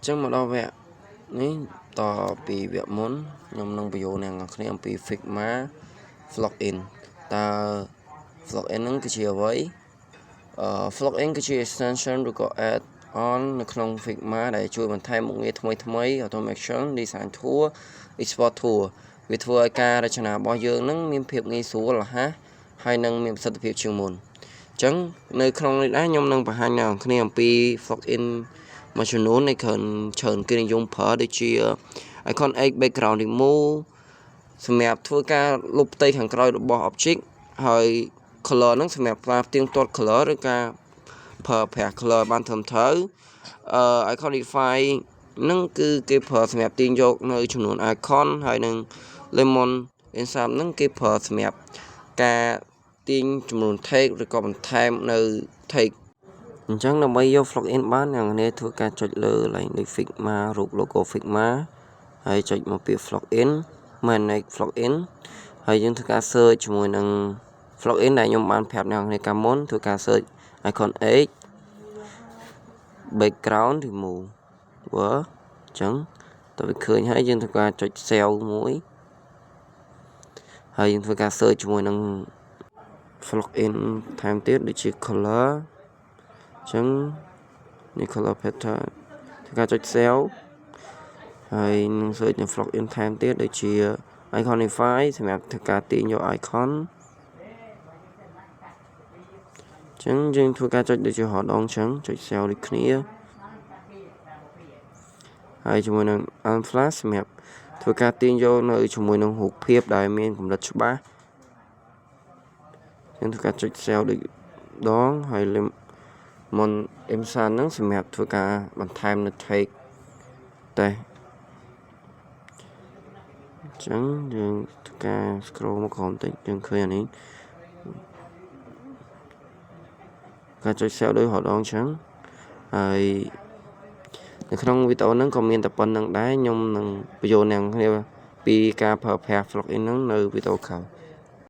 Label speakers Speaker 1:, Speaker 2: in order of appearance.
Speaker 1: Chẳng mà đâu vậy ní tỏ bị việc muốn nhằm nông biểu này ngọc này bị Figma Plugin ta Plugin cái chia với Plugin cái chia extension rồi có add on nó không Figma để chui mình thay một cái thay automation design tool export tool vì thua ca để cho nào bao giờ nó miễn phí ngay số là ha hai năng miễn phí phí chuyên môn chẳng nơi không này đã nhằm nông và hai nào này bị Plugin mà chúng nó này cần chọn cái dùng phở để chia icon egg background remove xem map thua ca lục tây hàng còi bỏ objectហើយ color ហ្នឹងសម្រាប់ផ្លាផ្ទៀងទាត់ color ឬការប្រើប្រាស់ color បានត្រឹមត្រូវ iconify ហ្នឹងគឺគេប្រើសម្រាប់ទាញយកនៅចំនួន icon ហើយនឹង lemon insert ហ្នឹងគេប្រើសម្រាប់ការទាញចំនួន text ឬក៏បន្ថែមនៅ text អញ្ចឹងដើម្បីយក plugin បានអ្នកនាងធ្វើការចុចលើ line នៃ Figma រូប logo Figma ហើយចុចមកពាក្យ plugin manage plugin ហើយយើងធ្វើការ search ជាមួយនឹង plugin ដែលខ្ញុំបានប្រាប់អ្នកនាងកាលមុនធ្វើការ search icon X background remove អញ្ចឹងតើវាឃើញហើយយើងធ្វើការចុច save មួយហើយយើងធ្វើការ search ជាមួយនឹង plugin ថែមទៀតដូចជា color អញ្ចឹងនេះ color pattern ធ្វើការចុច save ហើយនឹង search នៅ plugin ថែមទៀតដូចជា iconify សម្រាប់ធ្វើការទាញយក icon ចឹងយើងធ្វើការចុចដូចជាហោដងចឹងចុច save ដូចគ្នាហើយជាមួយនឹង unflash សម្រាប់ធ្វើការទាញយកនៅជាមួយនឹងរូបភាពដែលមានកម្រិតច្បាស់យើងធ្វើការចុច save ដូចដងហើយ lemon insert ហ្នឹងសម្រាប់ធ្វើការបន្ថែមនៅ text តែចឹងយើងធ្វើការ scroll មកក្រោមតិចយើងឃើញអានេះការចុច save ដោយហោដងចឹងហើយនៅក្នុងវីដេអូហ្នឹងក៏មានតែប៉ុណ្្នឹងដែរខ្ញុំនឹងបញ្យល់អ្នកគ្នាពីការប្រើប្រាស់ plugin ហ្នឹងនៅវីដេអូក្រោយ